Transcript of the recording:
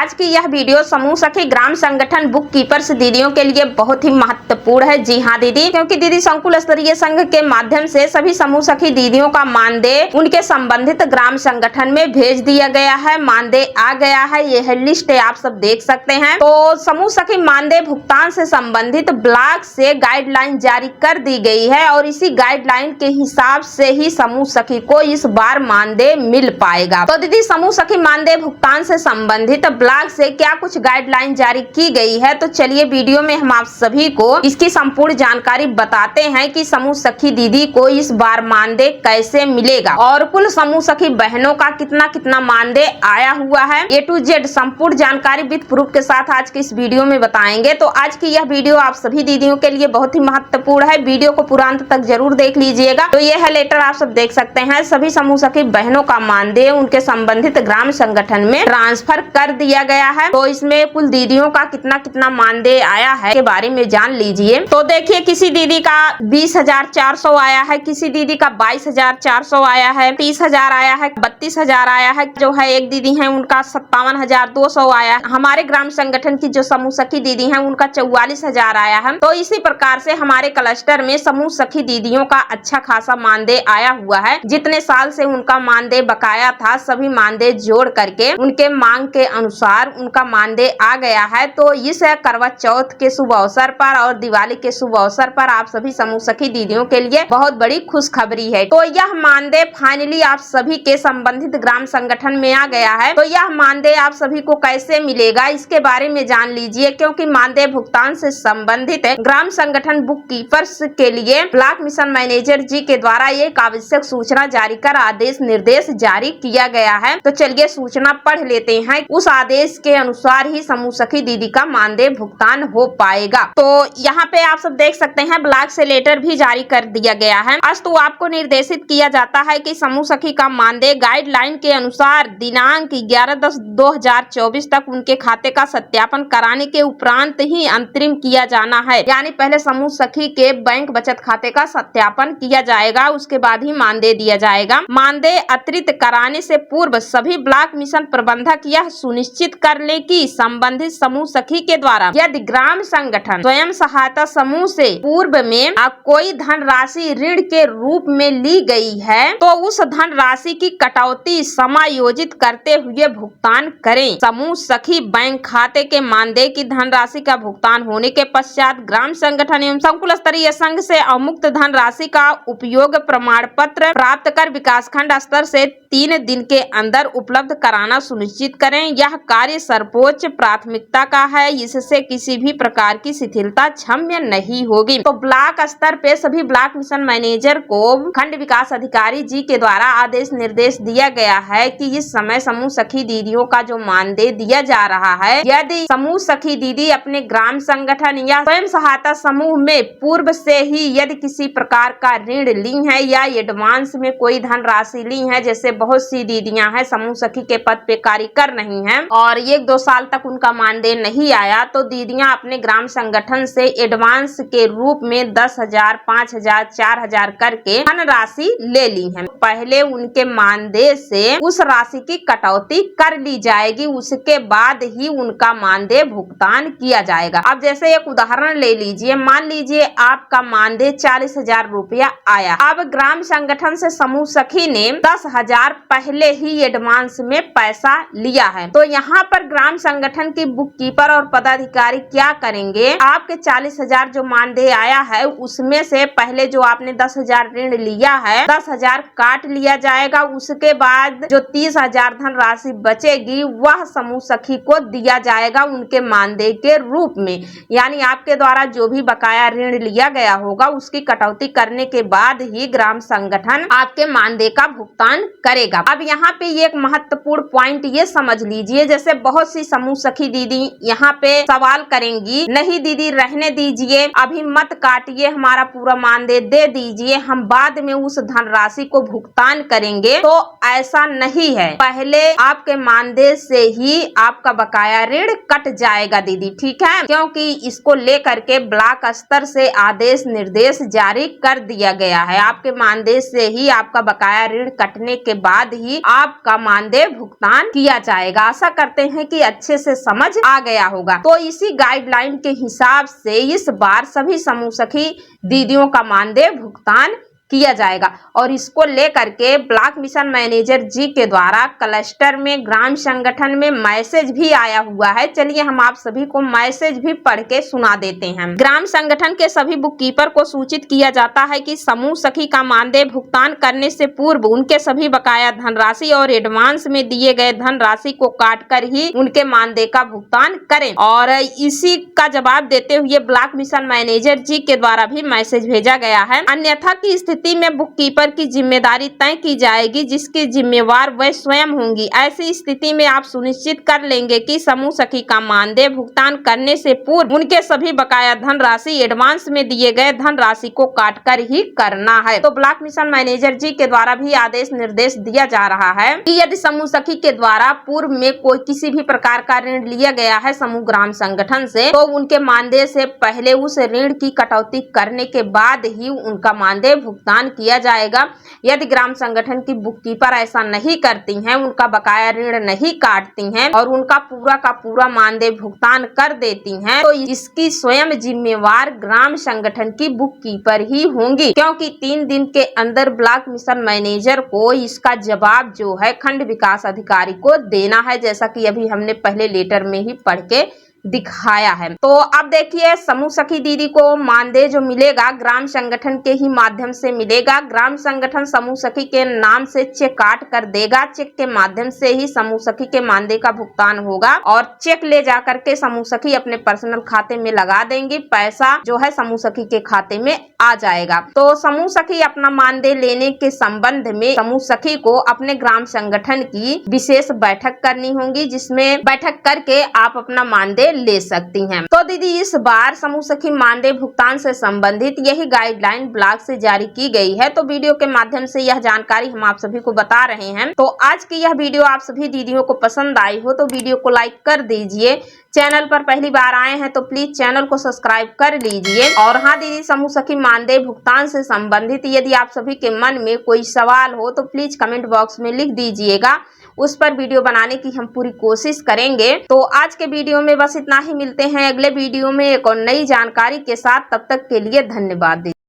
आज की यह वीडियो समूह सखी ग्राम संगठन बुक कीपर्स दीदियों के लिए बहुत ही महत्वपूर्ण है। जी हाँ दीदी, क्योंकि दीदी संकुल स्तरीय संघ के माध्यम से सभी समूह सखी दीदियों का मानदेय उनके संबंधित ग्राम संगठन में भेज दिया गया है। मानदेय आ गया है, यह लिस्ट आप सब देख सकते हैं। तो समूह सखी मानदेय भुगतान से संबंधित ब्लॉक से गाइडलाइन जारी कर दी गई है और इसी गाइडलाइन के हिसाब से ही समूह सखी को इस बार मानदेय मिल पाएगा। तो दीदी समूह सखी मानदेय भुगतान से संबंधित ब्लॉक से क्या कुछ गाइडलाइन जारी की गई है, तो चलिए वीडियो में हम आप सभी को इसकी संपूर्ण जानकारी बताते हैं कि समूह सखी दीदी को इस बार मानदेय कैसे मिलेगा और कुल समूह सखी बहनों का कितना कितना मानदेय आया हुआ है। A to Z संपूर्ण जानकारी विद प्रूफ के साथ आज की इस वीडियो में बताएंगे। तो आज की यह वीडियो आप सभी दीदियों के लिए बहुत ही महत्वपूर्ण है, वीडियो को पूरा अंत तक जरूर देख लीजिएगा। तो यह है लेटर, आप सब देख सकते हैं। सभी समूह सखी बहनों का मानदेय उनके संबंधित ग्राम संगठन में ट्रांसफर कर दिया गया है। तो इसमें कुल दीदियों का कितना कितना मानदेय आया है के बारे में जान लीजिए। तो देखिए, किसी दीदी का 20,400 आया है, किसी दीदी का 22,400 आया है, 30,000 आया है, 32,000 आया है। जो है एक दीदी है उनका 57,200 आया है। हमारे ग्राम संगठन की जो समूह सखी दीदी है उनका 44,000 आया है। तो इसी प्रकार से हमारे क्लस्टर में समूह सखी दीदियों का अच्छा खासा मानदेय आया हुआ है। जितने साल से उनका मानदेय बकाया था सभी मानदेय जोड़ करके उनके मांग के अनुसार उनका मानदेय आ गया है। तो इस करवा चौथ के शुभ अवसर पर और दिवाली के शुभ अवसर पर आप सभी समूह सखी दीदियों के लिए बहुत बड़ी खुशखबरी है। तो यह मानदेय फाइनली आप सभी के संबंधित ग्राम संगठन में आ गया है। तो यह मानदेय आप सभी को कैसे मिलेगा इसके बारे में जान लीजिए, क्योंकि मानदेय भुगतान से संबंधित ग्राम संगठन बुक कीपर्स के लिए ब्लॉक मिशन मैनेजर जी के द्वारा एक आवश्यक सूचना जारी कर आदेश निर्देश जारी किया गया है। तो चलिए सूचना पढ़ लेते हैं। उस आदेश के अनुसार ही समूह सखी दीदी का मानदेय भुगतान हो पाएगा। तो यहाँ पे आप सब देख सकते हैं ब्लॉक से लेटर भी जारी कर दिया गया है। अस्तु आपको निर्देशित किया जाता है कि समूह सखी का मानदेय गाइडलाइन के अनुसार दिनांक 11/10/2024 तक उनके खाते का सत्यापन कराने के उपरांत ही अंतरिम किया जाना है। यानी पहले समूह सखी के बैंक बचत खाते का सत्यापन किया जाएगा, उसके बाद ही मानदेय दिया जाएगा। मानदेय अतिरिक्त कराने से पूर्व सभी ब्लॉक मिशन प्रबंधक यह सुनिश्चित कर ले कि संबंधित समूह सखी के द्वारा यदि ग्राम संगठन स्वयं सहायता समूह से पूर्व में कोई धनराशि ऋण के रूप में ली गई है तो उस धनराशि की कटौती समायोजित करते हुए भुगतान करें। समूह सखी बैंक खाते के मानदेय की धनराशि का भुगतान होने के पश्चात ग्राम संगठन एवं संकुल स्तरीय संघ से अमुक्त धनराशि का उपयोग प्रमाण पत्र प्राप्त कर विकासखंड स्तर से 3 दिन के अंदर उपलब्ध कराना सुनिश्चित करें। यह कार्य सर्वोच्च प्राथमिकता का है, इससे किसी भी प्रकार की शिथिलता क्षम्य नहीं होगी। तो ब्लॉक स्तर पे सभी ब्लॉक मिशन मैनेजर को खंड विकास अधिकारी जी के द्वारा आदेश निर्देश दिया गया है कि इस समय समूह सखी दीदियों का जो मानदेय दिया जा रहा है, यदि समूह सखी दीदी अपने ग्राम संगठन या स्वयं सहायता समूह में पूर्व से ही यदि किसी प्रकार का ऋण ली है या एडवांस में कोई धनराशि ली है, जैसे बहुत सी दीदियां हैं समूह सखी के पद पे कार्य कर रही हैं और 1-2 साल तक उनका मानदेय नहीं आया, तो दीदियां अपने ग्राम संगठन से एडवांस के रूप में 10,000, 5,000, 4,000 करके धनराशि ले ली है। पहले उनके मानदेय से उस राशि की कटौती कर ली जाएगी, उसके बाद ही उनका मानदेय भुगतान किया जाएगा। अब जैसे एक उदाहरण ले लीजिए, मान लीजिए आपका मानदेय 40,000 रुपया आया। अब ग्राम संगठन से समूह सखी ने 10,000 पहले ही एडवांस में पैसा लिया है। तो यहाँ पर ग्राम संगठन की बुक कीपर और पदाधिकारी क्या करेंगे, आपके 40,000 जो मानदेय आया है उसमें से पहले जो आपने 10,000 ऋण लिया है 10,000 काट लिया जाएगा। उसके बाद जो 30,000 धनराशि बचेगी वह समूह सखी को दिया जाएगा उनके मानदेय के रूप में। यानी आपके द्वारा जो भी बकाया ऋण लिया गया होगा उसकी कटौती करने के बाद ही ग्राम संगठन आपके मानदेय का भुगतान करेगा। अब यहाँ पे एक महत्वपूर्ण पॉइंट ये समझ लीजिए, जैसे बहुत सी समूह सखी दीदी यहाँ पे सवाल करेंगी, नहीं दीदी रहने दीजिए, अभी मत काटिए, हमारा पूरा मानदेय दे दीजिए, हम बाद में उस धनराशि को भुगतान करेंगे। तो ऐसा नहीं है, पहले आपके मानदेय से ही आपका बकाया ऋण कट जाएगा दीदी, ठीक है, क्योंकि इसको लेकर के ब्लॉक स्तर से आदेश निर्देश जारी कर दिया गया है। आपके मानदेय से ही आपका बकाया ऋण कटने के बाद ही आपका मानदेय भुगतान किया जाएगा। आशा करते करते हैं कि अच्छे से समझ आ गया होगा। तो इसी गाइडलाइन के हिसाब से इस बार सभी समूह सखी दीदियों का मानदेय भुगतान किया जाएगा और इसको लेकर के ब्लॉक मिशन मैनेजर जी के द्वारा क्लस्टर में ग्राम संगठन में मैसेज भी आया हुआ है। चलिए हम आप सभी को मैसेज भी पढ़ के सुना देते हैं। ग्राम संगठन के सभी बुक कीपर को सूचित किया जाता है कि समूह सखी का मानदेय भुगतान करने से पूर्व उनके सभी बकाया धनराशि और एडवांस में दिए गए धनराशि को काट कर ही उनके मानदेय का भुगतान करें। और इसी का जवाब देते हुए ब्लॉक मिशन मैनेजर जी के द्वारा भी मैसेज भेजा गया है। अन्यथा की स्थिति में बुक कीपर की जिम्मेदारी तय की जाएगी, जिसकी जिम्मेवार वह स्वयं होंगी। ऐसी स्थिति में आप सुनिश्चित कर लेंगे कि समूह सखी का मानदेय भुगतान करने से पूर्व उनके सभी बकाया धनराशि एडवांस में दिए गए धनराशि को काटकर ही करना है। तो ब्लॉक मिशन मैनेजर जी के द्वारा भी आदेश निर्देश दिया जा रहा है कि यदि समूह सखी के द्वारा पूर्व में कोई किसी भी प्रकार का ऋण लिया गया है समूह ग्राम संगठन से, तो उनके मानदेय से पहले उस ऋण की कटौती करने के बाद ही उनका मानदेय भुगतान किया जाएगा। यदि ग्राम संगठन की बुक कीपर ऐसा नहीं करती हैं, उनका बकाया ऋण नहीं काटती हैं और उनका पूरा का पूरा मानदेय भुगतान कर देती हैं, तो इसकी स्वयं जिम्मेवार ग्राम संगठन की बुक कीपर ही होंगी, क्योंकि 3 दिन के अंदर ब्लॉक मिशन मैनेजर को इसका जवाब जो है खंड विकास अधिकारी को देना है, जैसा कि अभी हमने पहले लेटर में ही पढ़ के दिखाया है। तो अब देखिए समूह सखी दीदी को मानदेय जो मिलेगा ग्राम संगठन के ही माध्यम से मिलेगा। ग्राम संगठन समूह सखी के नाम से चेक काट कर देगा। चेक के माध्यम से ही समूह सखी के मानदेय का भुगतान होगा और चेक ले जाकर के समूह सखी अपने पर्सनल खाते में लगा देंगे। पैसा जो है समूह सखी के खाते में आ जाएगा। तो समूह सखी अपना मानदेय लेने के संबंध में समूह सखी को अपने ग्राम संगठन की विशेष बैठक करनी होगी, जिसमें बैठक करके आप अपना मानदेय ले सकती हैं। तो दीदी इस बार समूह सखी मानदेय भुगतान से संबंधित यही गाइडलाइन ब्लॉक से जारी की गई है। तो वीडियो के माध्यम से यह जानकारी हम आप सभी को बता रहे हैं। तो आज की यह वीडियो आप सभी दीदियों को पसंद आई हो तो वीडियो को लाइक कर दीजिए। चैनल पर पहली बार आए हैं तो प्लीज चैनल को सब्सक्राइब कर लीजिए। और हाँ दीदी, समूह सखी मानदेय भुगतान से संबंधित यदि आप सभी के मन में कोई सवाल हो तो प्लीज कमेंट बॉक्स में लिख दीजिएगा। उस पर वीडियो बनाने की हम पूरी कोशिश करेंगे। तो आज के वीडियो में बस इतना ही। मिलते हैं अगले वीडियो में एक और नई जानकारी के साथ। तब तक के लिए धन्यवाद।